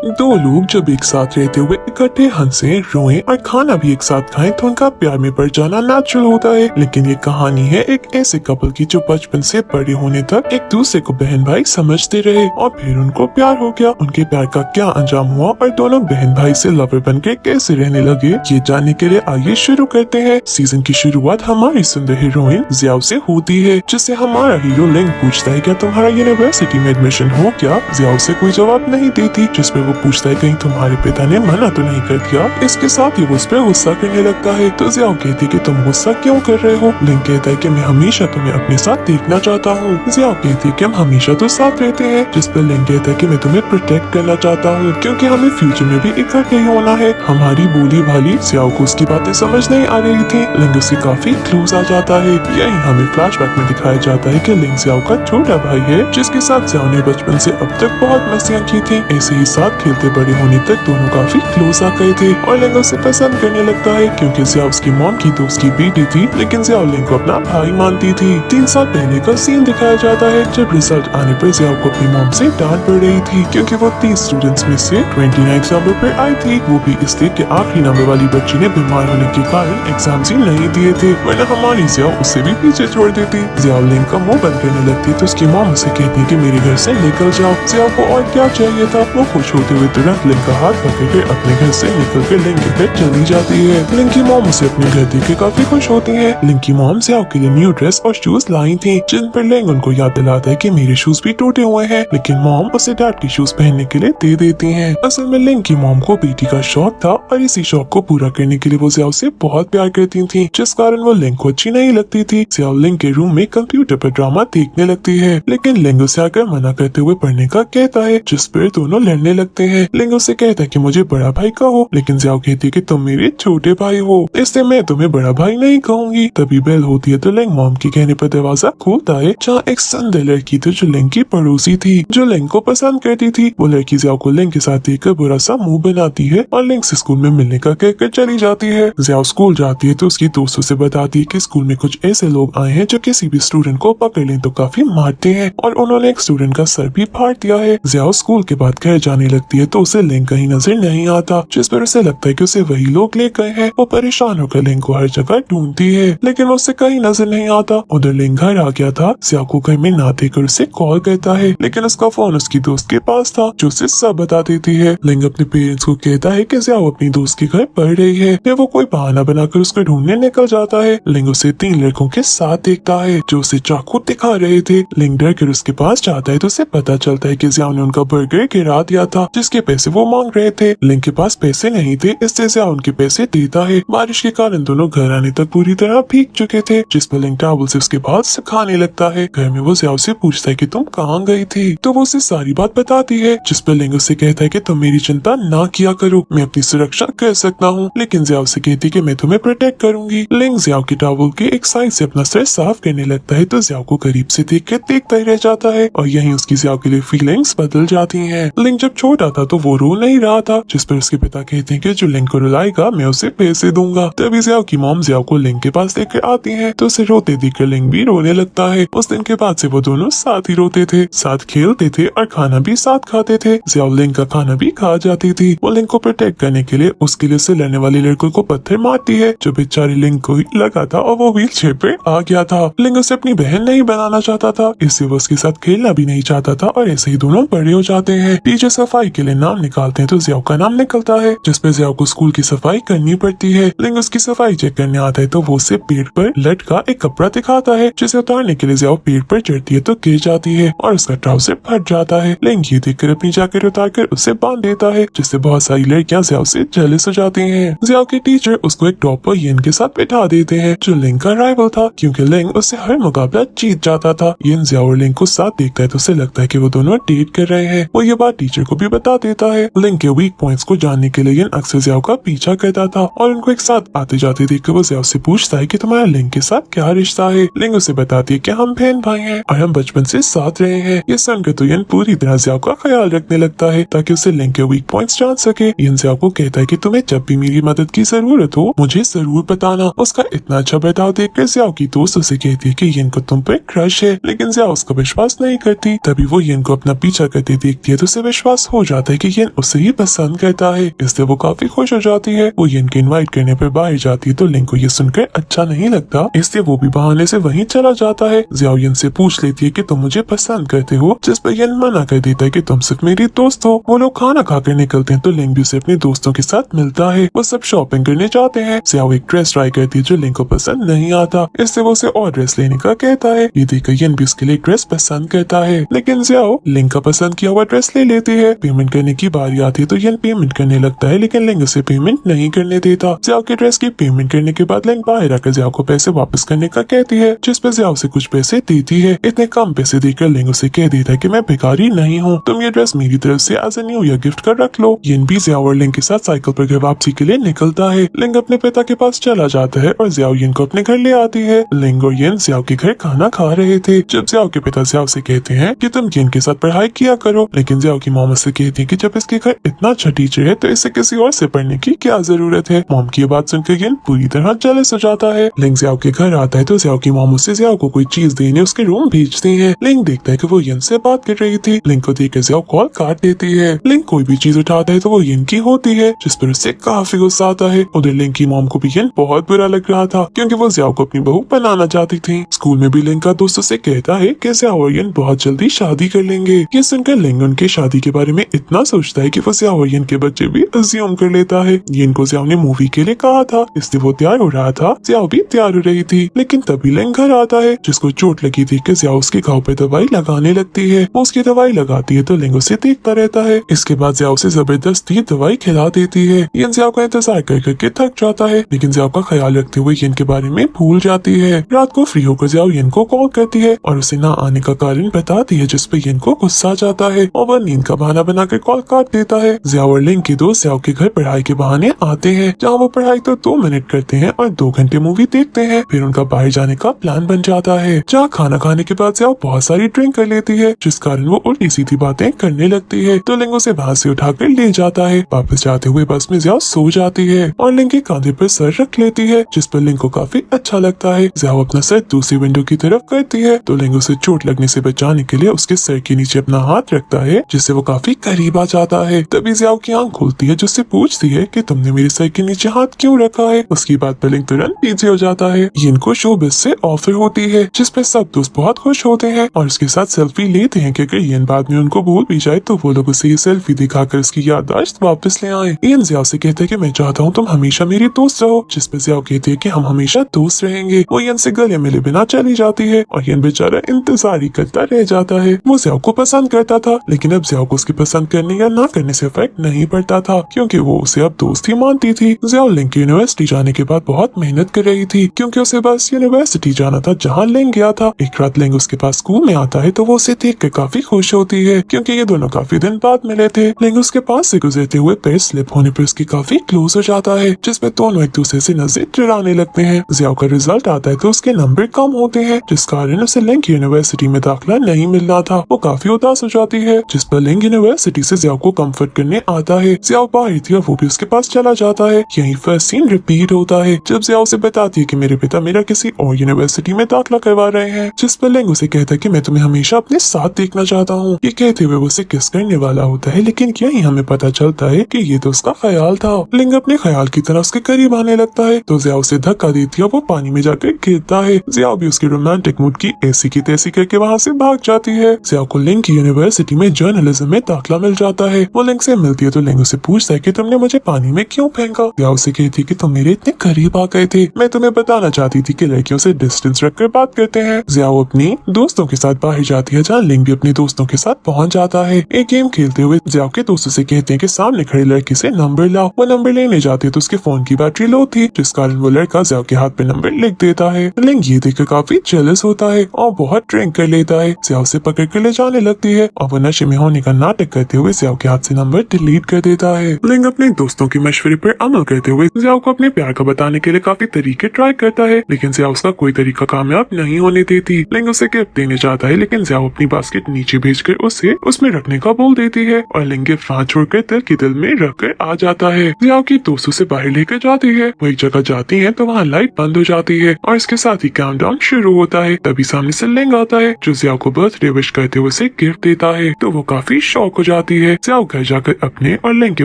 दो लोग जब एक साथ रहते हुए इकट्ठे हंसे, रोएं और खाना भी एक साथ खाएं तो उनका प्यार में पड़ जाना नेचुरल होता है। लेकिन ये कहानी है एक ऐसे कपल की जो बचपन से बड़े होने तक एक दूसरे को बहन भाई समझते रहे और फिर उनको प्यार हो गया। उनके प्यार का क्या अंजाम हुआ और दोनों बहन भाई से लवर बन के कैसे रहने लगे, ये जानने के लिए आइए शुरू करते हैं। सीजन की शुरुआत हमारी सुंदर हीरोइन जियाओ से होती है, जिससे हमारा हीरो लिंग पूछता है क्या तुम्हारा यूनिवर्सिटी में एडमिशन हो क्या। जियाओ से कोई जवाब नहीं देती, जिसपे वो पूछता है कहीं तुम्हारे पिता ने मना तो नहीं कर दिया। इसके साथ ही वो उस पर गुस्सा करने लगता है तो जियाओ कहती है कि तुम गुस्सा क्यों कर रहे हो। लिंग कहता है कि मैं हमेशा तुम्हें अपने साथ देखना चाहता हूँ। जियाओ कहती है कि हम हमेशा तो साथ रहते हैं, जिस पर लिंग कहता है कि मैं तुम्हें प्रोटेक्ट करना चाहता हूँ क्योंकि हमें फ्यूचर में भी इकट्ठे ही होना है। हमारी बोली भाली जियाओ को उसकी बातें समझ नहीं आ रही थी। लिंग उससे काफी क्लोज आ जाता है। यही हमें फ्लैशबैक में दिखाया जाता है कि लिंग जियाओ का छोटा भाई है, जिसके साथ जियाओ ने बचपन से अब तक बहुत मस्तियाँ की थी। ऐसे ही साथ खेलते बड़े होने तक दोनों काफी क्लोज आ गए थे और लिंग उसे पसंद करने लगता है क्योंकि जियाओ उसकी मॉम की दोस्त की बेटी थी, लेकिन जियाओ लिंग को अपना भाई मानती थी। 3 साल पहले का सीन दिखाया जाता है जब रिजल्ट आने पर जियाओ को अपनी मॉम से डांट पड़ रही थी क्योंकि वो 30 स्टूडेंट्स में से 29 नंबर पर आई थी, वो भी इसलिए कि आखिरी नंबर वाली बच्ची ने बीमार होने के कारण एग्जाम ही नहीं दिए थे, वरना हमारी जियाओ उसे भी पीछे छोड़ देती। जियाओ लिंग का मुंह बंद करने लगती तो उसकी मॉम उसे कहती कि मेरे घर से निकल जाओ। जियाओ को और क्या चाहिए था, वो खुश होते हुए तुरंत लिंग का हाथ पकड़कर अपने घर से निकल कर लिंग के घर चली जाती है। लिंग की मॉम उसे अपने घर देख के काफी खुश होती है। लिंग की मॉम जियाओ के लिए न्यू ड्रेस और शूज लाई थी, जिन पर लिंग उनको याद दिलाता है कि मेरे शूज भी टूटे हुए हैं, लेकिन मॉम उसे डैड के शूज पहनने के लिए दे देती हैं। असल में लिंग की मॉम को बेटी का शौक था और इसी शौक को पूरा करने के लिए वो जियाओ से बहुत प्यार करती थी, जिस कारण वो लिंग को अच्छी नहीं लगती थी। जियाओ लिंग के रूम में कंप्यूटर पर ड्रामा देखने लगती है, लेकिन लिंग उसे आकर मना करते हुए पढ़ने का कहता है, जिस पर दोनों लड़ने लगते हैं। लिंग उसे कहता है कि मुझे बड़ा भाई कहो, लेकिन जियाओ कहती है कि तुम मेरे छोटे भाई हो, इसलिए मैं तुम्हें बड़ा भाई नहीं कहूंगी। तभी बेल होती है तो लिंग मॉम के कहने पर दरवाजा खोलता है, जहाँ एक सुंदर लड़की थी जो लिंग की पड़ोसी थी, जो लिंग को पसंद करती थी। वो लड़की जियाओ को लिंग के साथ देखकर बुरा सा मुंह बनाती है और लिंग से स्कूल में मिलने का कहकर चली जाती है। जियाओ स्कूल जाती है तो उसकी दोस्तों से बताती है कि स्कूल में कुछ ऐसे लोग आए हैं जो किसी भी स्टूडेंट को पकड़ लें तो काफी मारते हैं और उन्होंने एक स्टूडेंट का सर भी फाड़ दिया है। जियाओ स्कूल के बाद घर जाने लगती है तो उसे लिंग कहीं नजर नहीं आता, जिस पर उसे लगता है कि उसे वही लोग ले गए हैं। वो परेशान होकर लिंग को हर जगह ढूंढती है, लेकिन वो उसे कहीं नजर नहीं आता। उधर लिंग घर आ गया था। जियाओ को घर में ना देखकर उसे कॉल करता है, लेकिन उसका फोन उसकी दोस्त के पास था जो उसे सब बता देती है। लिंग अपने पेरेंट्स को कहता है कि जियाओ अपनी दोस्त के घर पढ़ रही है, फिर वो कोई बहाना बनाकर उसको ढूंढने निकल जाता है। लिंग उसे 3 लड़कों के साथ देखता है जो उसे चाकू दिखा रहे थे। लिंग डर कर उसके पास जाता है तो उसे पता चलता है कि जियाओ ने उनका बर्गर गिरा दिया था, जिसके पैसे वो मांग रहे थे। लिंग के पास पैसे नहीं थे, इससे जियाओ उनके पैसे देता है। बारिश के कारण दोनों घर आने तक पूरी तरह भीग चुके थे, जिस पर लिंग टॉवल से उसके बाल सुखाने लगता है। घर में वो जियाओ से पूछता है कि तुम कहाँ गई थी, तो वो उसे सारी बात बताती है, जिस पर लिंग उससे कहता है कि तुम मेरी चिंता ना किया करो, मैं अपनी सुरक्षा कर सकता हूँ। लेकिन जियाओ से कहती है कि मैं तुम्हें प्रोटेक्ट करूंगी। लिंग जियाओ की टॉवल के एक साइड से अपना सर साफ करने लगता है तो जियाओ को करीब से देख कर देखता ही रह जाता है और यहीं उसकी जियाओ के लिए फीलिंग्स बदल जाती हैं। लिंग जब छोटा था तो वो रो नहीं रहा था, जिस पर उसके पिता कहते हैं कि जो लिंग को रुलाएगा मैं उसे पैसे दूंगा। तभी जियाओ की मॉम जियाओ को लिंग के पास लेकर आती है तो उसे रोते देखकर लिंग भी रोने लगता है। उस दिन के बाद से वो दोनों साथ ही रोते थे, साथ खेलते थे और खाना भी साथ खाते थे। जियाओ लिंग का खाना भी खा जाती थी। वो लिंग को प्रोटेक्ट करने के लिए उसके लिए से लड़ने वाले लड़कों को पत्थर मारती है, जो बेचारी लिंग को ही लगा था और वो व्हील चेयर पे आ गया था। लिंग उसे अपनी बहन नहीं बनाना चाहता था, इससे वो उसके साथ खेलना भी नहीं चाहता था और ऐसे ही दोनों बड़े हो जाते हैं। टीचर सफाई के लिए नाम निकालते हैं तो जियाओ का नाम निकलता है, जिसपे जियाओ को स्कूल की सफाई करनी पड़ती है। लिंग उसकी सफाई चेक करने आता है तो वो उसे पेड़ पर लटका एक कपड़ा दिखाता है, जिसे उतारने के लिए जियाओ पेड़ पर चढ़ती है तो गिर जाती है और उसका ट्राउजर फट जाता है। लिंग ये देखकर अपनी जैकेट उतारकर उसे बांध देता है, जिससे बहुत सारी लड़कियां जियाओ से जेलस हो जाती हैं। जियाओ के टीचर उसको एक टॉपर येन के साथ बैठा देते हैं, जो लिंग का राइवल था, क्योंकि लिंग उससे हर मुकाबला जीत जाता था। येन जियाओ और लिंग को साथ देखता है तो उसे लगता है कि वो दोनों डेट कर रहे हैं। वो ये बात टीचर को भी बता देता है। लिंग के वीक पॉइंट्स को जानने के लिए येन अक्सर जियाओ का पीछा करता था और उनको एक साथ आते जाते देखकर वो जियाओ से पूछता है कि तुम्हारा लिंग के साथ क्या रिश्ता है। लिंग उसे बताती है कि हम बहन भाई हैं और हम बचपन से साथ रहे हैं। ये सुनकर तो येन पूरी तरह जियाओ का ख्याल रखने लगता है ताकि उसे लिंग के वीक पॉइंट्स जान सके। येन जियाओ को कहता है कि तुम्हें जब भी मेरी मदद की जरूरत हो मुझे जरूर बताना। उसका इतना अच्छा बर्ताव देखकर जियाओ की दोस्त उसे कहती है कि येन को तुम पे क्रश है, लेकिन जियाओ उसका विश्वास नहीं करती। तभी वो येन को अपना पीछा करते देखती है तो उसे विश्वास हो जाता है कि येन उसे ही पसंद करता है, इसलिए वो काफी खुश हो जाती है। वो येन के इनवाइट करने पर बाहर जाती है तो लिंग को ये सुनकर अच्छा नहीं लगता, इसलिए वो भी बहाने से वहीं चला जाता है। जियाओ येन से पूछ लेती है कि तुम मुझे पसंद करते हो, जिस पर येन मना कर देता है कि तुम सिर्फ मेरी दोस्त हो। वो लोग खाना खाकर निकलते हैं तो लिंग भी उसे अपने दोस्तों के साथ मिलता है। वो सब शॉपिंग करने जाते हैं। जियाओ एक ड्रेस ट्राई करती है जो लिंग को पसंद नहीं आता, इसलिए वो उसे और ड्रेस लेने का कहता है। ये देखकर येन भी उसके लिए ड्रेस पसंद करता है, लेकिन जियाओ लिंग का पसंद किया हुआ ड्रेस ले लेती है। पेमेंट करने की बारी आती है तो येन पेमेंट करने लगता है, लेकिन लिंग उसे पेमेंट नहीं करने देता। जियाओ के ड्रेस की पेमेंट करने के बाद लिंग बाहर आकर जियाओ को पैसे वापस करने का कहती है, जिस पर जियाओ से कुछ पैसे देती है। इतने कम पैसे देकर लिंग उसे कह देता है कि मैं भिखारी नहीं हूँ, तुम ये ड्रेस मेरी तरफ से as a new year gift कर रख लो। येन भी जियाओ और लिंग के साथ साइकिल पर घर वापसी के लिए निकलता है। लिंग अपने पिता के पास चला जाता है और जियाओ येन को अपने घर ले आती है। लिंग और येन जियाओ के घर खाना खा रहे थे जब जियाओ के पिता जियाओ से कहते हैं कि तुम येन के साथ पढ़ाई किया करो, लेकिन जियाओ की मॉम से कहती है कि जब इसके घर इतना अच्छा टीचर है तो इसे किसी और से पढ़ने की क्या जरूरत है। मॉम की बात सुनकर येन पूरी तरह जेलस हो जाता है। लिंग जियाओ के घर आता है तो जियाओ की मॉम उससे जियाओ को कोई चीज देने उसके रूम भेजती है। लिंग देखता है कि वो येन से बात कर रही थी। लिंग को देखकर जियाओ कॉल काट देती है। लिंग कोई भी चीज उठाता है तो वो येन की होती है, जिस पर उससे काफी गुस्सा आता है। उधर लिंग की मॉम को भी येन बहुत बुरा लग रहा था क्योंकि वो जियाओ को अपनी बहू बनाना चाहती थी। स्कूल में भी लिंग का दोस्त उसे कहता है कि जियाओ और येन बहुत जल्दी शादी कर लेंगे। ये सुनकर लिंग उनके शादी के बारे में इतना सोचता है कि वो जियाओ और येन के बच्चे भी अज्यूम कर लेता है। येन को जियाओ ने मूवी के लिए कहा था, इसलिए वो तैयार हो रहा था। जियाओ भी तैयार हो रही थी, लेकिन तभी लिंग घर आता है, जिसको चोट लगी थी कि जियाओ उसके घाव पे दवाई लगाने लगती है। वो उसकी दवाई लगाती है तो लिंग उसे देखता रहता है। इसके बाद जियाओ उसे जबरदस्ती दवाई खिला देती है। येन जियाओ का इंतजार कर करके थक जाता है, लेकिन जियाओ का ख्याल रखते हुए येन के बारे में भूल जाती है। रात को फ्री होकर जियाओ येन को कॉल करती है और उसे ना आने का कारण बताती है, जिस पे येन को गुस्सा आ जाता है और वह नींद का बहाना बनाकर कॉल काट देता है। जियाओ और लिंग के दोस्त जियाओ के घर पढ़ाई के बहाने आते हैं, जहाँ वो पढ़ाई तो 2 मिनट करते हैं और 2 घंटे मूवी देखते हैं। फिर उनका बाहर जाने का प्लान बन जाता है, जहाँ खाना खाने के बाद जियाओ बहुत सारी ड्रिंक कर लेती है, जिस कारण वो उल्टी सीधी बातें करने लगती है। तो लिंग उसे वहाँ से उठाकर ले जाता है। वापस जाते हुए बस में जियाओ सो जाती है और लिंग के कंधे पर सर रख लेती है, जिस पर लिंग को काफी अच्छा लगता है। जियाओ अपना सर दूसरी विंडो की तरफ करती है तो लिंग उसे चोट लगने से बचाने के लिए उसके सर के नीचे अपना हाथ रखता है, जिससे वो काफी करीब आ जाता है। तभी जियाओ की आंख खुलती है, जिससे पूछती है कि तुमने मेरे सर के नीचे हाथ क्यों रखा है। उसकी बात पर लिंग तुरंत पीछे हो जाता है। येन को शोबिस से ऑफर होती है, जिस पे सब दोस्त बहुत खुश होते हैं और उसके साथ सेल्फी लेते हैं कि अगर येन बाद में उनको भूल भी जाए तो वो लोग उसे ये सेल्फी दिखाकर उसकी याददाश्त वापस ले आए। येन जियाओ से कहता है कि मैं चाहता हूँ तुम हमेशा मेरी दोस्त रहो, जिस पे जियाओ कहती है कि हम हमेशा दोस्त रहेंगे। वो येन से गले मिले बिना चली जाती है और येन बेचारा इंतजार ही करता रह जाता है। वो जियाओ को पसंद करता था, लेकिन अब जियाओ को उसकी पसंद करने या ना करने से फर्क नहीं पड़ता था, क्योंकि वो उसे अब दोस्त ही मानती थी। जियाओ लिंग की यूनिवर्सिटी जाने के बाद बहुत मेहनत कर रही थी, क्योंकि उसे बस यूनिवर्सिटी जाना था जहाँ लिंग गया था। एक रात लिंग उसके पास स्कूल में आता है तो वो उसे देख कर काफी खुश होती है, क्योंकि ये दोनों काफी दिन बाद मिले थे। लिंग उसके पास से गुजरते हुए पैर स्लिप होने पर उसकी काफी क्लोज हो जाता है, जिसमें दोनों एक दूसरे से नजर चुराने लगते हैं। जियाओ का रिजल्ट आता है तो उसके नंबर कम होते हैं, जिस कारण उसे लिंग यूनिवर्सिटी में दाखिला नहीं मिल रहा था। वो काफी उदास हो जाती है, जिस पर लिंग यूनिवर्सिटी से जियाओ को कंफर्ट करने आता है। जियाओ बाहर थी और वो भी उसके पास चला जाता है। यही फर्स्ट सीन रिपीट होता है, जब जियाओ से बताती है कि मेरे पिता मेरा किसी और यूनिवर्सिटी में दाखिला करवा रहे हैं, जिस पर लिंग उसे कहता है कि मैं तुम्हें हमेशा अपने साथ देखना चाहता हूँ। ये कहते हुए वो उसे किस करने वाला होता है, लेकिन यही हमें पता चलता है कि ये तो उसका ख्याल था। लिंग अपने ख्याल की तरह उसके करीब आने लगता है तो जियाओ उसे धक्का देती है, वो पानी में जाकर गिरता है। जियाओ भी उसकी रोमांटिक मूड की ऐसी की तैसी करके वहाँ से भाग जाती है। जियाओ को लिंग की यूनिवर्सिटी में जर्नलिज्म में दाखिला मिल जाता है। वो लिंग से मिलती है तो लिंग उसे पूछता है कि तुमने मुझे पानी में क्यों फेंका। जियाओ उसे कहती है कि तुम मेरे इतने करीब आ गए थे, मैं तुम्हें बताना चाहती थी कि लड़कियों से डिस्टेंस रखकर बात करते हैं। जियाओ अपनी दोस्तों के साथ बाहर जाती है, जहाँ लिंग भी अपने दोस्तों के साथ पहुँच जाता है। एक गेम खेलते हुए जियाओ के दोस्तों से कहते हैं कि सामने खड़े लड़की से नंबर लाओ। वो नंबर लेने जाती है तो उसके फोन की बैटरी लो थी, जिस कारण वो लड़का जियाओ के हाथ पे नंबर लिख देता है। लिंग ये देखकर काफी जेलस होता है और बहुत ड्रिंक कर लेता है। जियाओ से पकड़ कर ले जाने लगती है और वो नशे में होने का नाटक करते हुए जियाओ के हाथ से नंबर डिलीट कर देता है। लिंग अपने दोस्तों के मशवरे पर अमल करते हुए जियाओ को अपने प्यार का बताने के लिए काफी तरीके ट्राई करता है, लेकिन जियाओ उसका कोई तरीका कामयाब नहीं होने देती। लिंग उसे गिफ्ट देने चाहता है, लेकिन जियाओ अपनी बास्केट नीचे भेजकर उसे उसमें रखने का बोल देती है और लिंग गिफ्ट वहाँ छोड़कर दिल की दिल में रखकर आ जाता है। जियाओ की दोस्तों से बाहर लेकर जाती है। वो एक जगह जाती है तो वहाँ लाइट बंद हो जाती है और इसके साथ ही काउंटडाउन शुरू होता है। तभी सामने से लिंग आता है, जो जियाओ को बर्थडे विश करते हुए उसे गिफ्ट देता है, तो वो काफी शॉक हो जाती जाती है। जियाओ घर जाकर अपने और लिंग के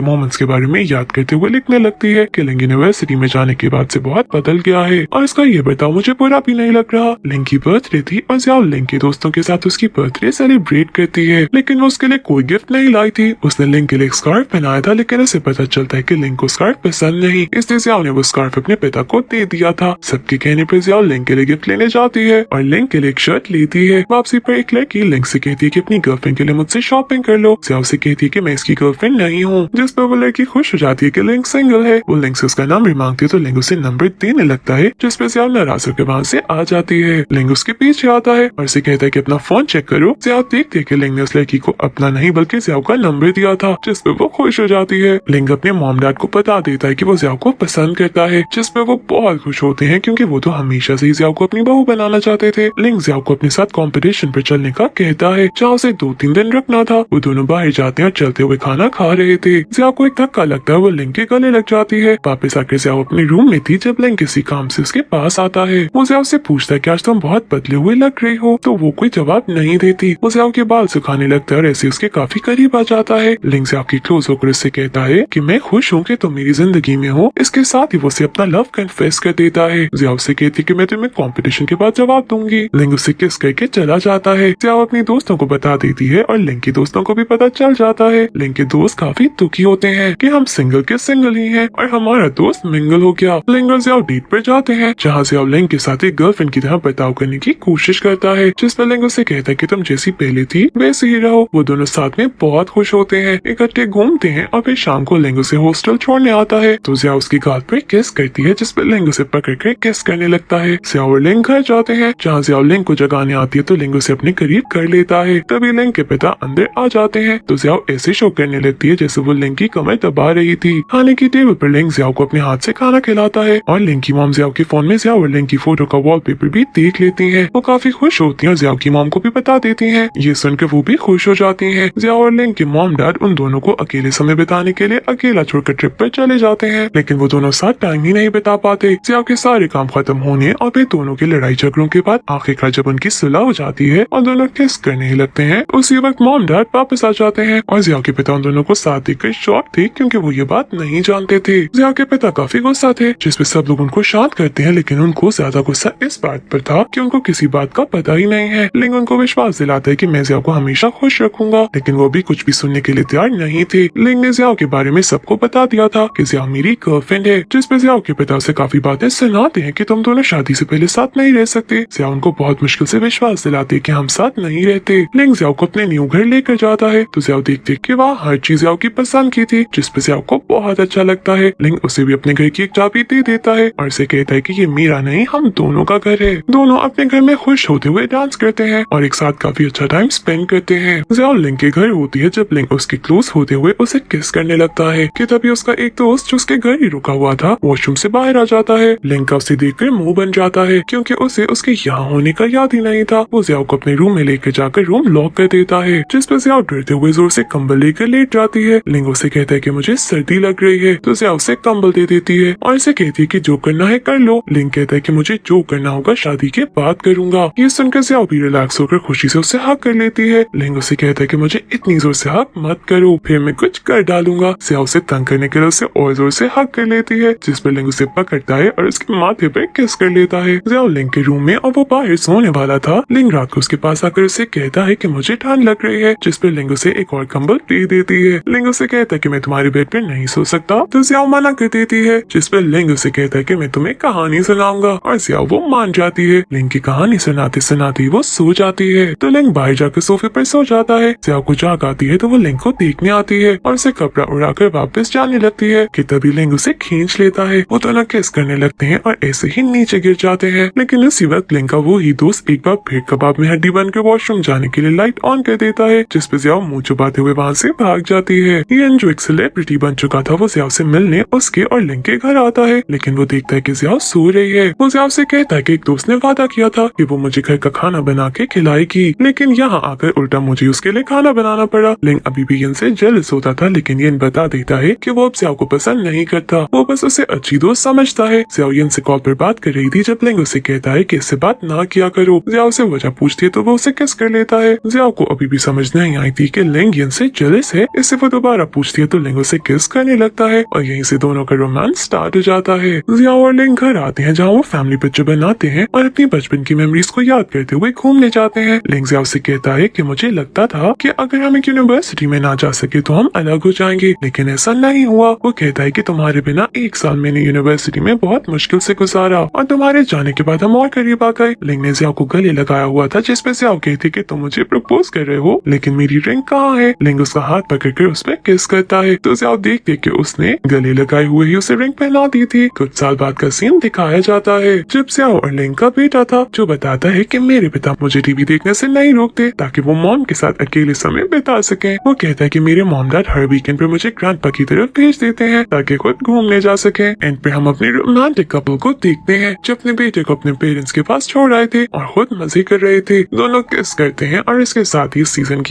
मोमेंट्स के बारे में याद करते हुए लिखने लगती है कि लिंग यूनिवर्सिटी में जाने के बाद से बहुत बदल गया है और इसका ये बर्ताव मुझे बुरा भी नहीं लग रहा। लिंग की बर्थडे थी और जियाओ लिंग के दोस्तों के साथ उसकी बर्थडे सेलिब्रेट करती है, लेकिन वो उसके लिए कोई गिफ्ट नहीं लाई थी। उसने लिंग के लिए एक स्कार्फ पहनाया था, लेकिन उसे पता चलता है कि लिंग को स्कार्फ पसंद नहीं, इसलिए जियाओ ने वो स्कार्फ अपने पिता को दे दिया था। सबके कहने पर जियाओ लिंग के लिए गिफ्ट लेने जाती है और लिंग के लिए एक शर्ट लेती है। वापसी पर एक लड़की लिंग से कहती है कि अपनी गर्लफ्रेंड के लिए मुझसे शॉपिंग कर लो। जियाओ से कहती है कि मैं इसकी गर्लफ्रेंड नहीं हूँ, जिस पर वो लड़की खुश हो जाती है कि लिंग सिंगल है। वो लिंग से उसका नंबर मांगती है तो लिंग उसे नंबर देने लगता है, जिस पर जियाओ नाराज होकर वहाँ से आ जाती है। लिंग उसके पीछे आता है और उसे कहता है कि अपना फोन चेक करो। जियाओ देखती है कि लिंग ने उस लड़की को अपना नहीं बल्कि जियाओ का नंबर दिया था, जिस पर वो खुश हो जाती है। लिंग अपने मॉम डैड को बता देता है कि वो जियाओ को पसंद करता है, जिस पर वो बहुत खुश होते हैं क्योंकि वो तो हमेशा से ही जियाओ को अपनी बहू बनाना चाहते थे। लिंग जियाओ को अपने साथ कंपटीशन पर चलने का कहता है, जहाँ उसे 2-3 दिन रखना था। वो दोनों बाहर जाते हैं और चलते हुए खाना खा रहे थे। जियाओ को एक धक्का लगता है, वो लिंग के गले लग जाती है। वापस आकर जियाओ अपने रूम में थी जब लिंग किसी काम से उसके पास आता है। वो जियाओ से पूछता है कि आज तुम बहुत बदले हुए लग रहे हो, तो वो कोई जवाब नहीं देती। वो जियाओ के बाल सुखाने लगता है और ऐसे उसके काफी करीब आ जाता है। लिंग जियाओ की क्लोज होकर उससे कहता है कि मैं खुश हूँ कि तुम मेरी जिंदगी में हो। इसके साथ ही वो उसे अपना लव कन्फेस कर देता है। जियाओ से कहती है कि मैं तुम्हें कंपटीशन के बाद जवाब दूंगी। लिंग उसे किस करके चला जाता है। जियाओ अपनी दोस्तों को बता देती है और लिंग के दोस्तों को भी पता चल जाता है। लिंग के दोस्त काफी दुखी होते हैं कि हम सिंगल के सिंगल ही हैं और हमारा दोस्त मिंगल हो गया। लिंग और जियाओ डेट पर जाते हैं, जहाँ जियाओ लिंग के साथ एक गर्लफ्रेंड की तरह बर्ताव करने की कोशिश करता है, जिस पर लिंग उसे कहता है कि तुम जैसी पहले थी वैसे ही रहो। वो दोनों साथ में बहुत खुश होते हैं, इकट्ठे घूमते हैं और फिर शाम को लिंग उसे हॉस्टल छोड़ने आता है तो जियाओ उसकी गाल पर किस करती है, जिस पर लिंग उसे पकड़ कर किस करने लगता है। जियाओ और लिंग घर जाते हैं, जहाँ जियाओ लिंग को जगाने आती है तो लिंग उसे अपने करीब कर लेता है। तभी लिंग के पिता अंदर आ जाते हैं तो जियाओ ऐसे शो करने लगती है जैसे वो लिंग की कमर दबा रही थी। खाने की टेबल पर लिंग जियाओ को अपने हाथ से खाना खिलाता है और लिंग की मॉम जियाओ के फोन में जियाओ और लिंग की फोटो का वॉलपेपर भी देख लेती है। वो काफी खुश होती है और जियाओ की मॉम को भी बता देती है। ये सुनकर वो भी खुश हो जाती है। जियाओ और लिंग के मॉम डैड उन दोनों को अकेले समय बिताने के लिए अकेला छोड़कर ट्रिप पर चले जाते हैं, लेकिन वो दोनों साथ टाइम ही नहीं बिता पाते। जियाओ के सारे काम खत्म होने और फिर दोनों के लड़ाई झगड़ों के बाद आखिरकार जब उनकी सुलह हो जाती है और दोनों किस करने ही लगते हैं, उसी वक्त मॉम डैड वापस आ जाते हैं और जियाओ के पिता उन दोनों को साथ देखकर शॉक थे क्योंकि वो ये बात नहीं जानते थे। जियाओ के पिता काफी गुस्सा थे, जिसपे सब लोग उनको शांत करते हैं, लेकिन उनको ज्यादा गुस्सा इस बात पर था कि उनको किसी बात का पता ही नहीं है। लिंग उनको विश्वास दिलाता है कि मैं जियाओ को हमेशा खुश रखूंगा, लेकिन वो भी कुछ भी सुनने के लिए तैयार नहीं थे। लिंग ने जियाओ के बारे में सबको बता दिया था कि जियाओ मेरी गर्लफ्रेंड है, जिसपे जियाओ के पिता से काफी बातें सुनाते हैं कि तुम दोनों शादी से पहले साथ नहीं रह सकते। जियाओ उनको बहुत मुश्किल से विश्वास दिलाते हैं कि हम साथ नहीं रहते। लिंग जियाओ को अपने न्यू घर लेकर जाता है तो जियाओ देखते कि वहाँ हर चीज जियाओ की पसंद की थी, जिसपे जियाओ को बहुत अच्छा लगता है। लिंग उसे भी अपने घर की एक चाबी दे देता है और उसे कहता है कि ये मेरा नहीं हम दोनों का घर है। दोनों अपने घर में खुश होते हुए डांस करते हैं और एक साथ काफी अच्छा टाइम स्पेंड करते हैं। जियाओ लिंग के घर होती है जब लिंग उसके क्लोज होते हुए उसे किस करने लगता है कि तभी उसका एक दोस्त जो उसके घर ही रुका हुआ था वॉशरूम से बाहर आ जाता है। लिंग का उसे देखकर मुंह बन जाता है क्योंकि उसे उसके यहाँ होने का याद ही नहीं था। वो जियाओ को अपने रूम में लेकर जाकर रूम लॉक कर देता है, जिस पर जियाओ डरते हुए जोर से कंबल लेकर लेट जाती है। लिंग उसे कहता है कि मुझे सर्दी लग रही है तो जियाओ उसे कंबल दे देती है और इसे कहती है कि जो करना है कर लो। लिंग कहता है कि मुझे जो करना होगा शादी के बाद करूंगा। ये सुनकर जियाओ भी रिलैक्स होकर खुशी से उसे हक कर लेती है। लिंग उसे कहता है कि मुझे इतनी जोर से हक मत करो, फिर मैं कुछ कर डालूंगा। जियाओ उसे तंग करने के लिए उसे और जोर से हक कर लेती है, जिस पर लिंग उसे पकड़ता है और उसके माथे पर किस कर लेता है। जियाओ लिंग के रूम में और वो बाहर सोने वाला था। लिंग रात को उसके पास आकर उसे कहता है कि मुझे ठंड लग रही है, जिस पर लिंग उसे एक और कंबल दे देती है। लिंग उसे कहता है कि मैं तुम्हारे बेड पर नहीं सो सकता, तो जियाओ मना कर देती है, जिस पर लिंग उसे कहता है कि मैं तुम्हें कहानी सुनाऊंगा और जियाओ वो मान जाती है। लिंग की कहानी सुनाते सुनाते वो सो जाती है तो लिंग बाहर जाकर सोफे पर सो जाता है। जियाओ को जाग आती है तो वो लिंग को देखने आती है और उसे कपड़ा उड़ाकर वापस जाने लगती है कि तभी लिंग उसे खींच लेता है। वो दोनों किस करने लगते हैं और ऐसे ही नीचे गिर जाते हैं, लेकिन उसी वक्त लिंग का वो ही दोस्त एक बार फिर कबाब में हड्डी बन के वॉशरूम जाने के लिए लाइट ऑन कर देता है, जिस पे जियाओ मुंह छुपाते हुए वहाँ से भाग जाती है। ये जो एक सेलिब्रिटी बन चुका था वो जियाओ से मिलने उसके और लिंग के घर आता है, लेकिन वो देखता है कि जियाओ सो रही है। वो जियाओ से कहता है कि एक दोस्त ने वादा किया था कि वो मुझे घर का खाना बना के खिलाएगी, लेकिन यहाँ आकर उल्टा मुझे उसके लिए खाना बनाना पड़ा। लिंग अभी भी यन से जेलस होता था, लेकिन यन बता देता है कि वो अब जियाओ को पसंद नहीं करता, वो बस उसे अच्छी दोस्त समझता है। जियाओ यन से कॉल पर बात कर रही थी जब लिंग उसे कहता है कि इससे बात ना किया करो। जियाओ से वजह पूछती है तो वो उसे किस कर लेता है। जियाओ को अभी भी समझ नहीं आई थी कि लिंग यन से जेलस है। इससे वो दोबारा पूछती है तो लिंग उसे किस करने लगता है और यहीं से दोनों का रोमांस स्टार्ट हो जाता है। जियाओ और लिंग घर आते हैं जहाँ वो फैमिली पिक्चर बनाते हैं और अपनी बचपन की मेमोरीज को याद करते हुए घूमने जाते हैं। लिंग जियाओ से कहता है कि मुझे लगता था कि अगर हम एक यूनिवर्सिटी में ना जा सके तो हम अलग हो जाएंगे, लेकिन ऐसा नहीं हुआ। वो कहता है कि तुम्हारे बिना एक साल मैंने यूनिवर्सिटी में बहुत मुश्किल से गुजारा और तुम्हारे जाने के बाद हम और करीब आ गए। लिंग ने जियाओ को गले लगाया हुआ था जिसपे जियाओ कहती कि तुम मुझे प्रपोज कर रहे हो, लेकिन मेरी रिंग कहाँ है। लिंग उसका हाथ पकड़कर उस पर किस करता है तो जियाओ देखते कि उसने गले लगाए हुए ही उसे रिंग पहना दी थी। कुछ साल बाद का सीन दिखाया जाता है जब जियाओ और लिंग का बेटा था, जो बताता है कि मेरे पिता मुझे टीवी देखने से नहीं रोकते ताकि वो मॉम के साथ अकेले समय बिता सके। वो कहता है कि मेरे मॉम डैड हर वीकेंड पे मुझे ग्रैंडपा की तरफ भेज देते हैं ताकि खुद घूमने जा सके। एंड पे हम अपने रोमांटिक कपल को देखते हैं जो अपने बेटे को अपने पेरेंट्स के पास छोड़ आए थे और खुद मजे कर रहे थे। दोनों किस करते हैं और इसके साथ ही सीजन